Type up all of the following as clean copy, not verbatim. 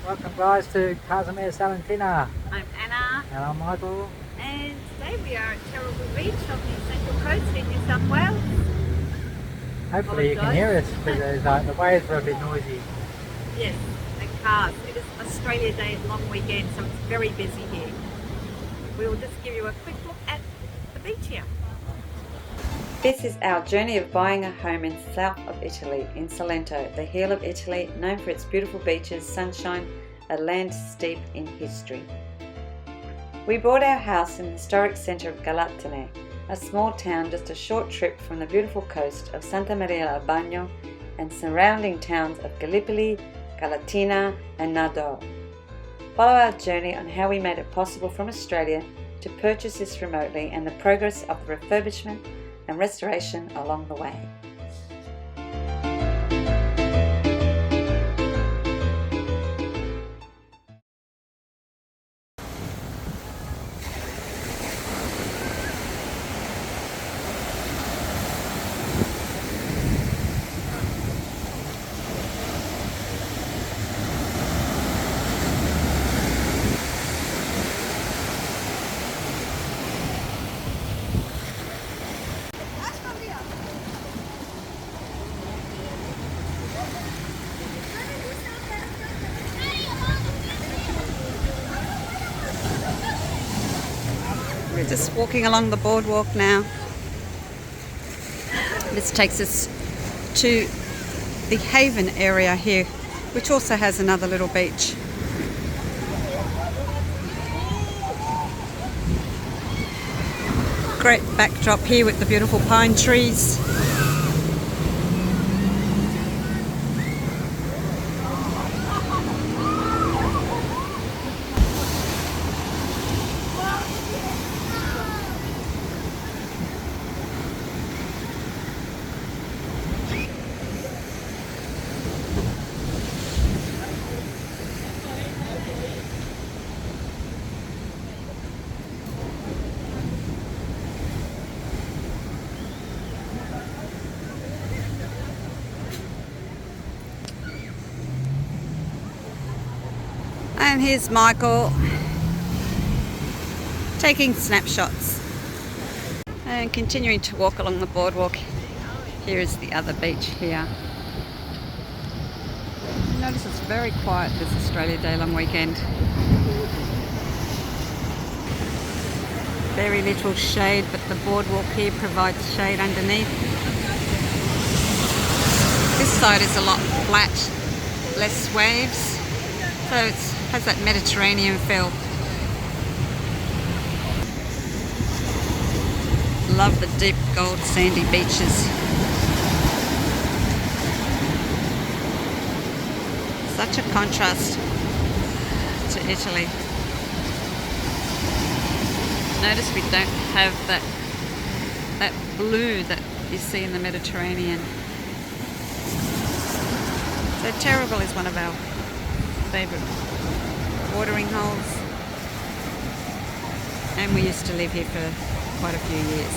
Welcome guys to Casa Salentina. I'm Anna, And I'm Michael. and today we are at Terrigal Beach on the Central Coast in New South Wales. Hopefully you can hear us because the waves are a bit noisy. Yes, and cars. It is Australia Day long weekend, so it's very busy here. We will just give you a quick look at the beach here. This is our journey of buying a home in south of Italy, in Salento, the heel of Italy, known for its beautiful beaches, sunshine, a land steeped in history. We bought our house in the historic centre of Galatone, a small town just a short trip from the beautiful coast of Santa Maria al Bagno and surrounding towns of Gallipoli, Galatina and Nardo. Follow our journey on how we made it possible from Australia to purchase this remotely and the progress of the refurbishment and restoration along the way. We're just walking along the boardwalk now. This takes us to the Haven area here, which also has another little beach. Great backdrop here with the beautiful pine trees. And here's Michael taking snapshots and continuing to walk along the boardwalk. Here is the other beach here. Notice it's very quiet this Australia Day long weekend. Very little shade, but the boardwalk here provides shade underneath. This side is a lot flat, less waves. So it has that Mediterranean feel. Love the deep gold sandy beaches. Such a contrast to Italy. Notice we don't have that blue that you see in the Mediterranean. So Terrigal is one of our favourite watering holes, and we used to live here for quite a few years.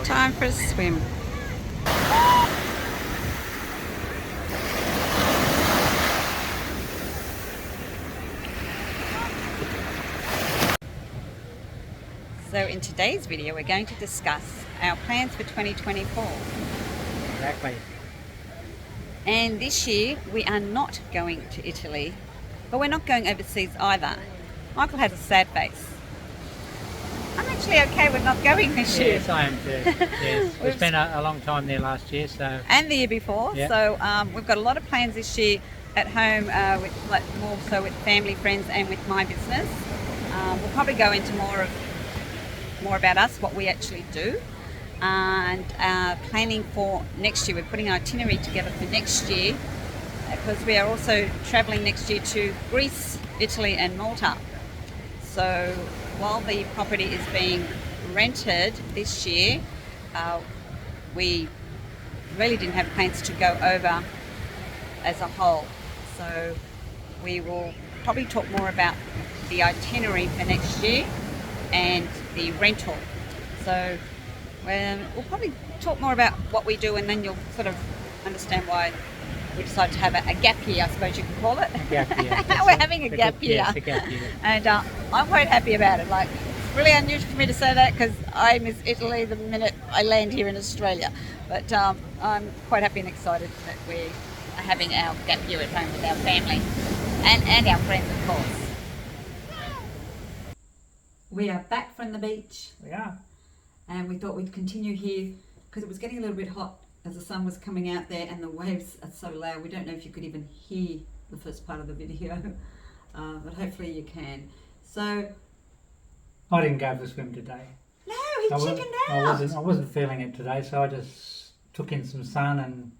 Time for a swim. So in today's video we're going to discuss our plans for 2024. Exactly. And this year we are not going to Italy, but we're not going overseas either. Michael has a sad face. I'm actually okay with not going this year. Yes, I am too. Yes. We spent a long time there last year, so. And the year before. Yeah. So we've got a lot of plans this year at home, with more so with family, friends, and with my business. We'll probably go into more about us, what we actually do, and planning for next year. We're putting our itinerary together for next year because we are also travelling next year to Greece, Italy and Malta. So while the property is being rented this year, we really didn't have plans to go over as a whole. So we will probably talk more about the itinerary for next year and the rental. So We'll probably talk more about what we do, and then you'll sort of understand why we decided to have a gap year, I suppose you can call it. A gap year. We're having a gap year. Yes, a gap year. And I'm quite happy about it. Like, it's really unusual for me to say that because I miss Italy the minute I land here in Australia. But I'm quite happy and excited that we are having our gap year at home with our family and our friends, of course. We are back from the beach. We are. And we thought we'd continue here because it was getting a little bit hot as the sun was coming out there, and the waves are so loud. We don't know if you could even hear the first part of the video, but hopefully you can. So I didn't go for a swim today. no, he chickened out. I wasn't feeling it today, so I just took in some sun and.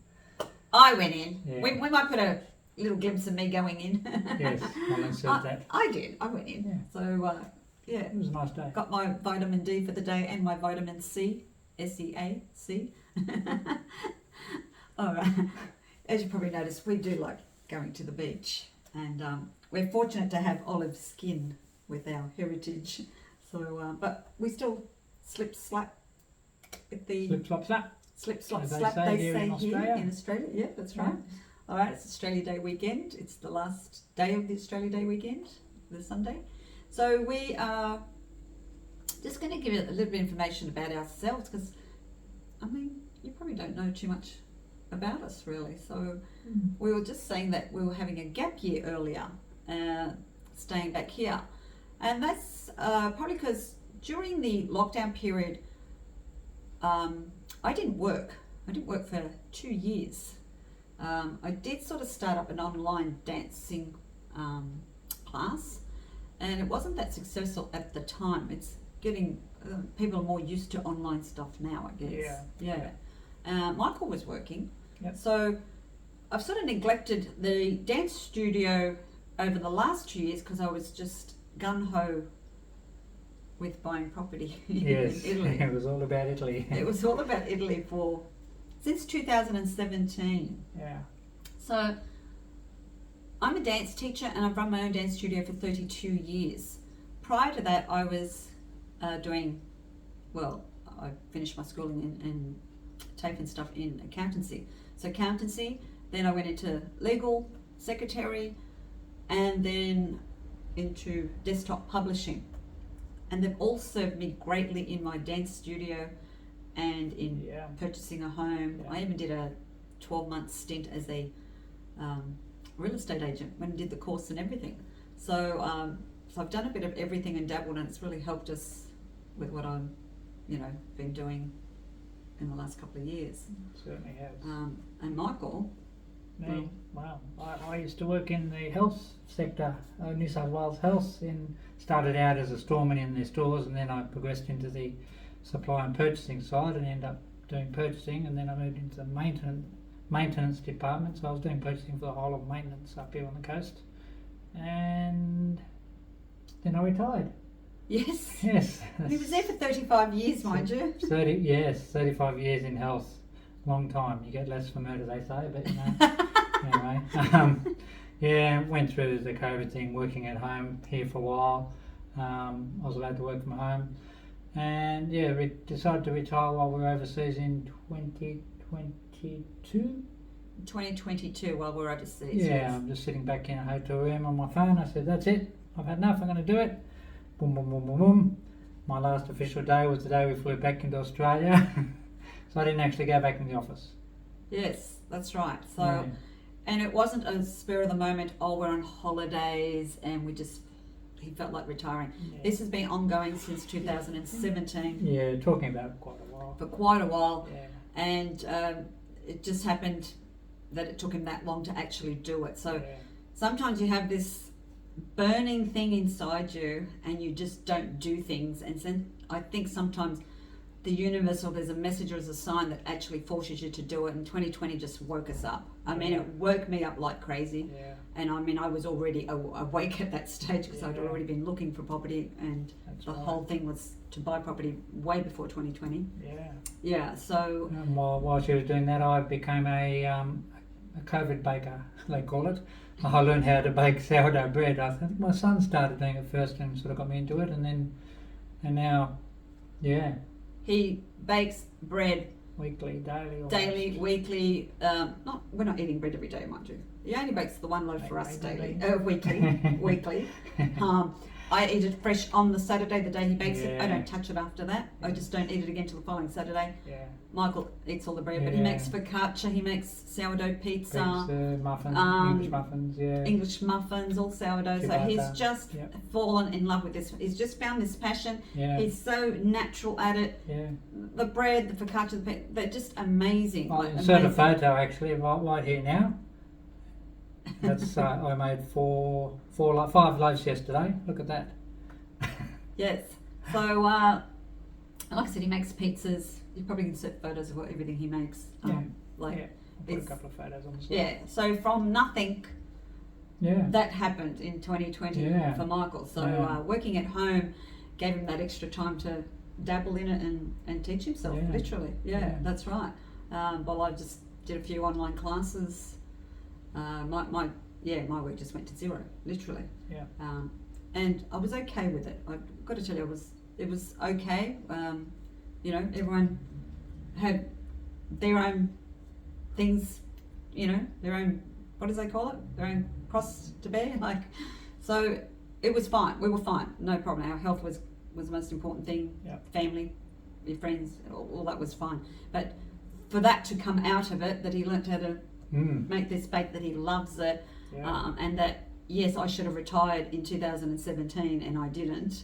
I went in. Yeah. We might put a little glimpse of me going in. Yes, I'll insert that. I did. I went in. Yeah. So yeah, It was a nice day. got my vitamin D for the day and my vitamin C, SEAC. All right. As you probably noticed, we do like going to the beach, and we're fortunate to have olive skin with our heritage. So, but we still slip slap with the Slip, slop, slap. slip slop As they slap. say They here say in here Australia. in Australia. Yeah, that's Yeah. right. All right, it's Australia Day weekend. It's the last day of the Australia Day weekend, the Sunday. So we are just going to give you a little bit of information about ourselves because, I mean, you probably don't know too much about us really. So we were just saying that we were having a gap year earlier, staying back here. And that's probably because during the lockdown period, I didn't work. I didn't work for 2 years. I did sort of start up an online dancing class, and it wasn't that successful at the time. It's getting people are more used to online stuff now, I guess. Yeah. Michael was working, Yep. so I've sort of neglected the dance studio over the last 2 years because I was just gun ho with buying property Yes, in Italy. it was all about Italy. It was all about Italy since 2017. Yeah. So I'm a dance teacher and I've run my own dance studio for 32 years. Prior to that, I was I finished my schooling and TAFE and stuff in accountancy. So accountancy, then I went into legal, secretary, and then into desktop publishing. And they've all served me greatly in my dance studio and in purchasing a home. Yeah. I even did a 12-month stint as a real estate agent when I did the course and everything. So I've done a bit of everything and dabbled, and it's really helped us with what I'm, been doing in the last couple of years. Certainly has. And Michael, Me? Wow. I used to work in the health sector, New South Wales Health, and started out as a storeman in their stores, and then I progressed into the supply and purchasing side and ended up doing purchasing, and then I moved into the maintenance department, so I was doing purchasing for the whole of maintenance up here on the coast, and then I retired. yes, Yes. he was there for 35 years, mind you. 35 years in health. Long time. You get less for murder, they say, but anyway. Went through the COVID thing, working at home here for a while. I was allowed to work from home, and we decided to retire while we were overseas in 2022. 2022 while we're overseas. Yeah, yes. I'm just sitting back in a hotel room on my phone. I said, that's it. I've had enough. I'm going to do it. Boom, boom, boom, boom, boom. My last official day was the day we flew back into Australia. So I didn't actually go back in the office. Yes, that's right. So, and it wasn't a spur of the moment, we're on holidays and he felt like retiring. Yeah. This has been ongoing since 2017. Yeah, talking about quite a while. For quite a while. Yeah. And it just happened that it took him that long to actually do it. So sometimes you have this burning thing inside you and you just don't do things. And then I think sometimes the universe, or there's a message or there's a sign that actually forces you to do it, and 2020 just woke us up. I mean, it woke me up like crazy. Yeah. And I mean, I was already awake at that stage because I'd already been looking for property, and whole thing was to buy property way before 2020. Yeah, so... And while she was doing that, I became a COVID baker, they call it. I learned how to bake sourdough bread. I think my son started doing it first and sort of got me into it, and now, He bakes bread Weekly, daily, or daily, weekly. We're not eating bread every day, mind you. He only bakes the one loaf for us daily, weekly, weekly. I eat it fresh on the Saturday, the day he bakes it. I don't touch it after that. I just don't eat it again till the following Saturday. Yeah. Michael eats all the bread, but he makes focaccia, he makes sourdough pizza, muffins, English muffins, all sourdough. So he's just fallen in love with this. He's just found this passion. Yeah. He's so natural at it. Yeah. The bread, the focaccia, they're just amazing. I insert a photo actually right here now. That's I made five loaves yesterday. Look at that. Yes. So, like I said, he makes pizzas. You probably can insert photos of everything he makes. I'll put a couple of photos on the slide. Yeah. So from nothing, that happened in 2020 for Michael. So working at home gave him that extra time to dabble in it and teach himself. Literally. Yeah, that's right. Well, I just did a few online classes. My work just went to zero, literally. Yeah. And I was okay with it. I've got to tell you, it was okay. Everyone had their own things, their own, what do they call it? Their own cross to bear. So it was fine. We were fine. No problem. Our health was the most important thing. Family, your friends, all that was fine. But for that to come out of it, that he learnt how to make this bake, that he loves it, and that yes, I should have retired in 2017 and I didn't.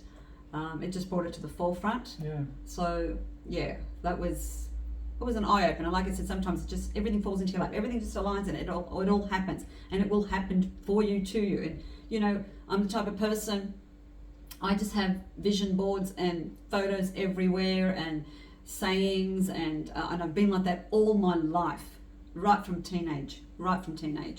It just brought it to the forefront. So that was an eye opener. Like I said, sometimes just everything falls into your lap. Everything just aligns and it all happens, and it will happen for you, to you. And I'm the type of person. I just have vision boards and photos everywhere and sayings, and I've been like that all my life. Right from teenage.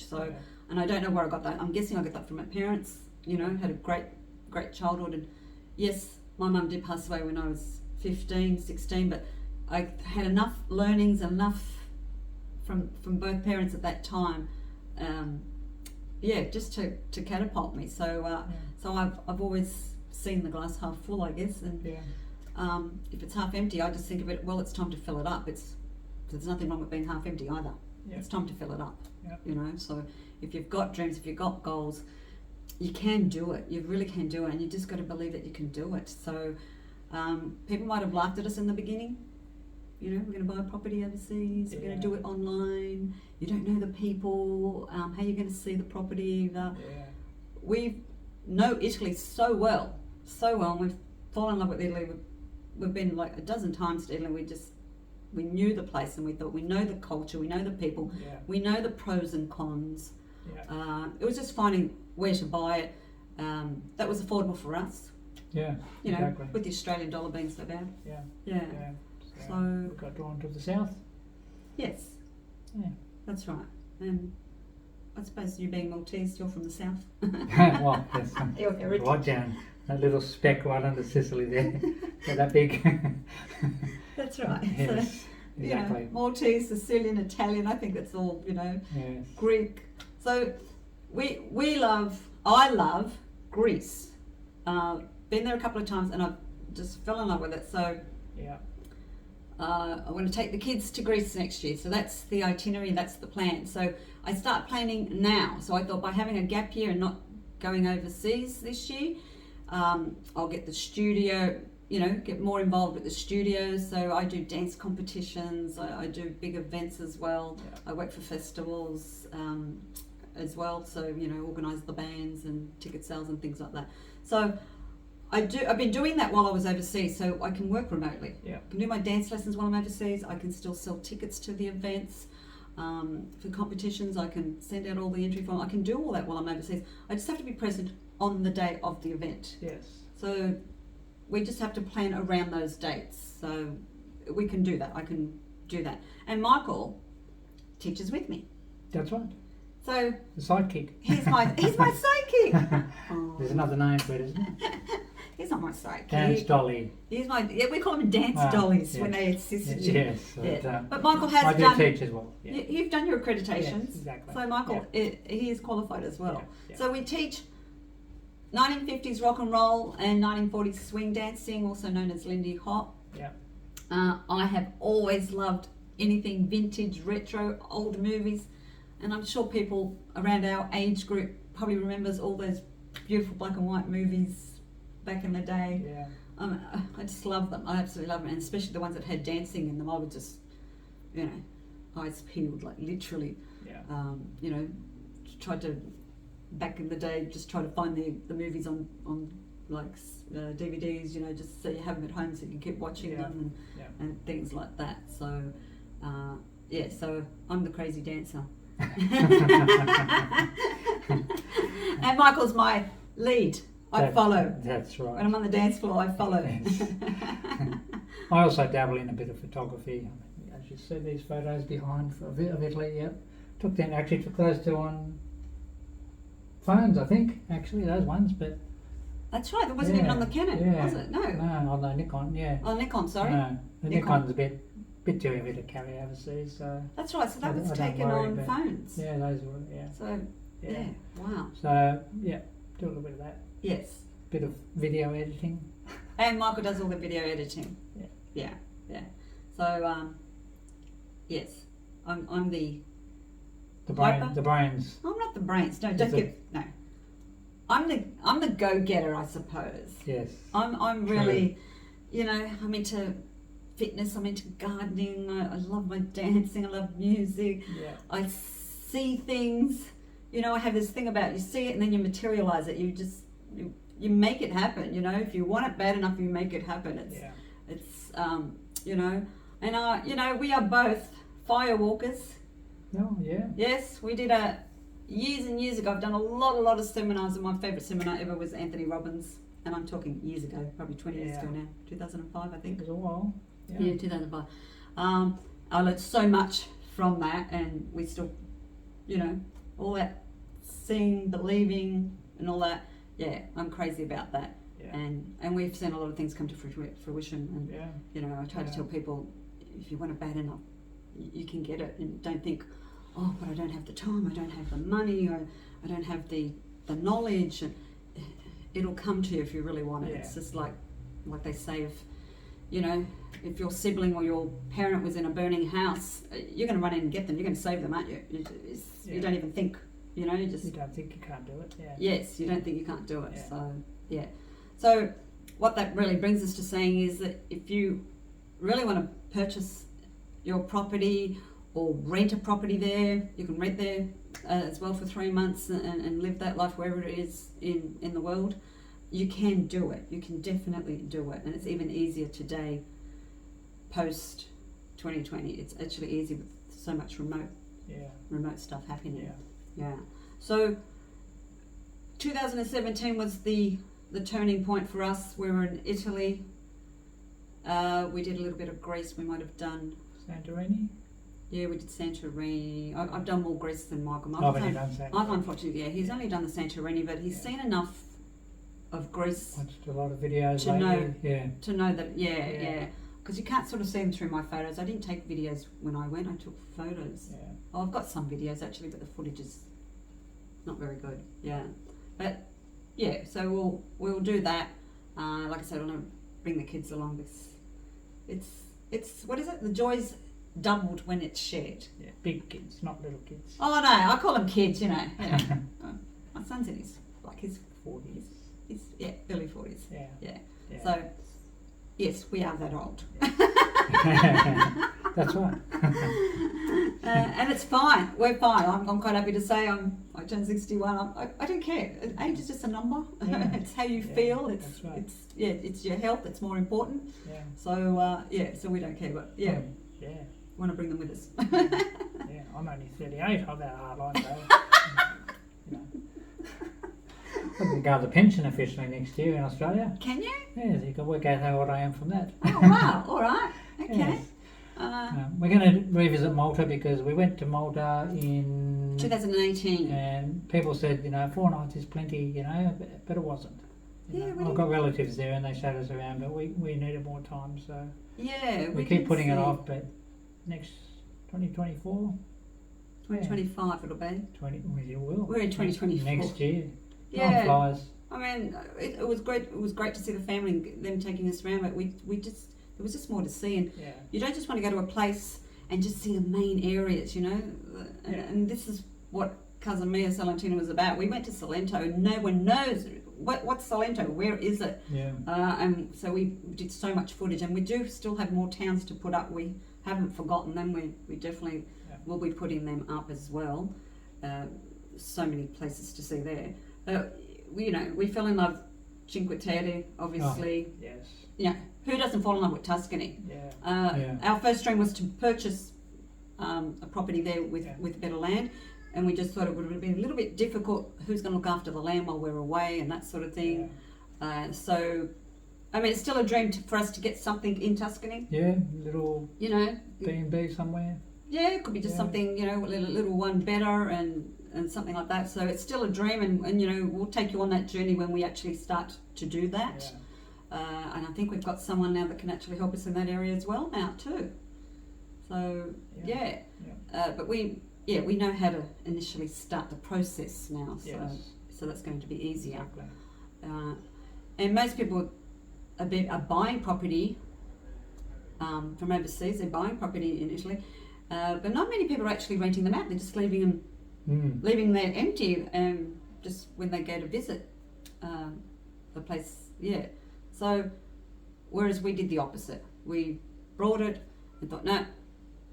So, and I don't know where I got that. I'm guessing I got that from my parents. Had a great childhood. And yes, my mum did pass away when I was 15, 16, but I had enough learnings, enough from both parents at that time. Just to catapult me. So, so I've always seen the glass half full, I guess. And if it's half empty, I just think of it. Well, it's time to fill it up. There's nothing wrong with being half empty either. It's time to fill it up. So if you've got dreams, if you've got goals, you can do it. You really can do it, and you just got to believe that you can do it. So people might have laughed at us in the beginning. We're going to buy a property overseas. We're going to do it online. You don't know the people. How are you going to see the property? We know Italy so well, and we've fallen in love with Italy. We've been like a dozen times to Italy. We knew the place, and we thought we know the culture, we know the people, we know the pros and cons. It was just finding where to buy it. That was affordable for us. Exactly. With the Australian dollar being so bad. So we got drawn to the south. Yes. Yeah. That's right. And I suppose you being Maltese, you're from the south. Well, yes. Your heritage. Right down. That little speck right under Sicily there. That big. That's right. Yes, so, exactly. Maltese, Sicilian, Italian, I think it's all, Greek. So I love Greece. Been there a couple of times and I just fell in love with it. So I want to take the kids to Greece next year. So that's the itinerary, that's the plan. So I start planning now. So I thought by having a gap year and not going overseas this year, I'll get the studio, get more involved with the studios. So I do dance competitions, I do big events as well. I work for festivals as well. So, organise the bands and ticket sales and things like that. So I've been doing that while I was overseas, so I can work remotely. I can do my dance lessons while I'm overseas. I can still sell tickets to the events. For competitions, I can send out all the entry form. I can do all that while I'm overseas. I just have to be present on the day of the event. So we just have to plan around those dates. So we can do that. I can do that. And Michael teaches with me. That's right. So the sidekick. He's my sidekick. There's another name for it, isn't it? He's not my sidekick. Dance dolly. He's we call him dance dollies when they assist you. Yes. But Michael has I do teach as well. You've done your accreditations. Yes, exactly. So Michael, he is qualified as well. So we teach 1950s rock and roll and 1940s swing dancing, also known as Lindy Hop. I have always loved anything vintage, retro, old movies, and I'm sure people around our age group probably remembers all those beautiful black and white movies back in the day. Yeah. I just love them. I absolutely love them, and especially the ones that had dancing in them. I would just, you know, eyes peeled, like literally. Yeah. You know, tried to back in the day just try to find the movies on like DVDs. You know, just so you have them at home so you can keep watching them and things like that. So yeah, so I'm the crazy dancer. And Michael's my lead. I follow. That's right. When I'm on the dance floor, I follow. Yes. I also dabble in a bit of photography. As you see these photos behind of Italy, yep. Took those two on phones, I think, actually, those ones, but... That's right, it wasn't even on the Canon, was it? No. No, on the Nikon, yeah. Oh, Nikon, sorry. No, the Nikon's a bit too heavy to carry overseas, so... That's right, so that was taken on phones. Yeah, those were, yeah. So, yeah, wow. So, yeah, do a little bit of that. Yes. Bit of video editing. And Michael does all the video editing. Yeah. So, yes, I'm the brains. I'm not the brains. No, don't get no. I'm the go-getter, I suppose. Yes. I'm really, you know, I'm into fitness. I'm into gardening. I love my dancing. I love music. Yeah. I see things. You know, I have this thing about you see it and then you materialize it. You make it happen. You know, if you want it bad enough, you make it happen. It's you know, and you know, we are both firewalkers. Oh yeah. Yes, we did years and years ago. I've done a lot of seminars, and my favourite seminar ever was Anthony Robbins, and I'm talking years ago, probably 20 years ago now, 2005 I think. It was a while. Yeah, 2005. I learned so much from that, and we still, you know, all that seeing, believing, and all that. Yeah, I'm crazy about that. Yeah. And we've seen a lot of things come to fruition, and you know, I try to tell people, if you want it bad enough, you can get it, and don't think, oh, but I don't have the time, I don't have the money, or I don't have the knowledge, and it'll come to you if you really want it. It's just like they say, if you know, if your sibling or your parent was in a burning house, you're going to run in and get them, you're going to save them, aren't you? You don't even think, you know, you don't think you can't do it. Yes, you don't think you can't do it. So what that really brings us to saying is that if you really want to purchase your property or rent a property there, you can rent there as well for 3 months and live that life wherever it is in the world. You can do it. You can definitely do it, and it's even easier today post 2020. It's actually easy with so much remote stuff happening. So 2017 was the turning point for us. We were in Italy. We did a little bit of Greece. We might have done Santorini. Yeah, we did Santorini. I've done more Greece than Michael. I've only done Santorini. I've unfortunately, he's only done the Santorini, but he's seen enough of Greece. Watched a lot of videos to lately. To know that, because you can't sort of see them through my photos. I didn't take videos when I went. I took photos. Yeah. Oh, I've got some videos actually, but the footage is not very good. Yeah, but yeah, so we'll do that. Like I said, I want to bring the kids along. Because it's what is it? The joy's doubled when it's shared. Yeah, big kids, not little kids. Oh no, I call them kids. You know, my son's in his 40s. He's early 40s. Yeah. So yes, we are that old. That's right. And it's fine. We're fine. I'm quite happy to say I turned 61. I don't care. Age is just a number. Yeah. It's how you feel. It's right. It's your health. It's more important. Yeah. So so we don't care. But want to bring them with us. Yeah, I'm only 38. I've had a hard life though. I can go to the pension officially next year in Australia. Can you? Yes, you can work out how old I am from that. Oh wow! All right. Okay. Yes. We're going to revisit Malta because we went to Malta in 2018, and people said 4 nights is plenty, but it wasn't. I've got relatives there and they showed us around, but we needed more time, so we keep putting it off. But next 2024, 2025 it'll be. You will. We're in 2024 next year. Yeah. Time flies. I mean, it was great. It was great to see the family and them taking us around, but we just it was just more to see, and Yeah. you don't just want to go to a place and just see the main areas, you know. And this is what Casa Salentina was about. We went to Salento. No one knows what's Salento. Where is it? Yeah. And so we did so much footage, and we do still have more towns to put up. We haven't forgotten them. We definitely will be putting them up as well. So many places to see there. We fell in love. Cinque Terre, obviously. Oh, yes. Yeah. Who doesn't fall in love with Tuscany? Yeah. Our first dream was to purchase a property there with better land, and we just thought it would have been a little bit difficult. Who's going to look after the land while we're away and that sort of thing. So, I mean, it's still a dream for us to get something in Tuscany. Yeah, little B&B somewhere. Yeah, it could be just something, a little one better and something like that. So it's still a dream, and we'll take you on that journey when we actually start to do that. And I think we've got someone now that can actually help us in that area as well now too. So but we know how to initially start the process now. So that's going to be easier. Exactly. And most people are buying property from overseas. They're buying property in Italy, but not many people are actually renting them out. They're just leaving them. Leaving there empty, just when they go to visit the place. So whereas we did the opposite, we brought it and thought, no,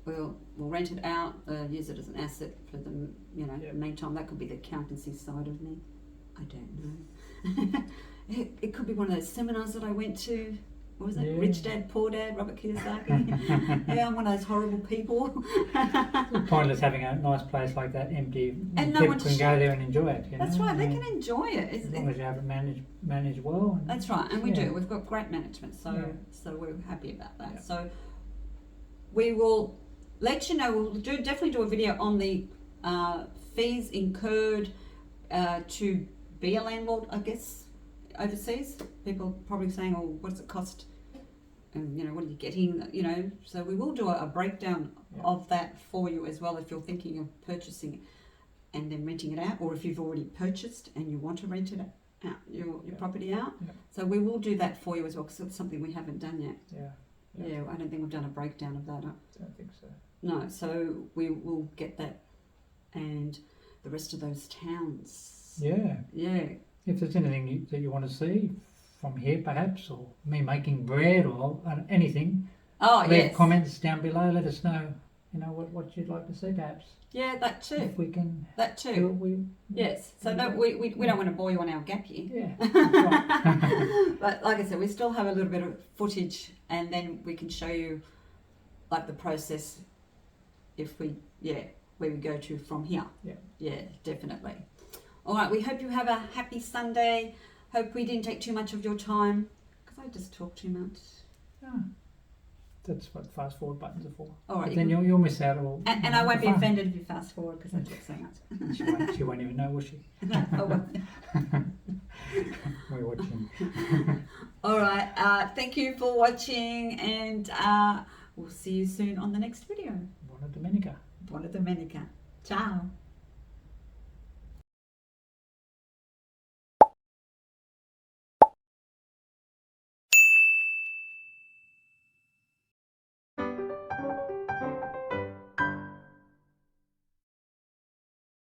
we'll rent it out, use it as an asset for the meantime. That could be the accountancy side of me. I don't know. It could be one of those seminars that I went to. What was it? Rich Dad, Poor Dad, Robert Kiyosaki. I'm one of those horrible people. It's pointless having a nice place like that empty. And no people one can go there and enjoy it. That's right, they can enjoy it. As long as you have it managed well. That's right, and we do. We've got great management, so we're happy about that. So we will let you know. We'll definitely do a video on the fees incurred to be a landlord, I guess, overseas. People probably saying, "Oh, what does it cost?" And what are you getting? So we will do a breakdown of that for you as well if you're thinking of purchasing and then renting it out, or if you've already purchased and you want to rent it out, your property out. So we will do that for you as well, because it's something we haven't done yet. I don't think we've done a breakdown of that. I don't think so. No, so we will get that and the rest of those towns. If there's anything that you want to see from here, perhaps, or me making bread, or anything, leave comments down below. Let us know, what you'd like to see, perhaps. Yeah, that too. If we can. That too. Do what yes. So we don't want to bore you on our gap year. Right. But like I said, we still have a little bit of footage, and then we can show you, like, the process. If where we go to from here. Yeah, definitely. All right, we hope you have a happy Sunday. Hope we didn't take too much of your time, because I just talk too much. That's what fast forward buttons are for. All right. Then you'll miss out all. And I won't be offended if you fast forward, because I talk so much. She won't even know, will she? We're watching. All right. Thank you for watching, and we'll see you soon on the next video. Buona Domenica. Buona Domenica. Ciao.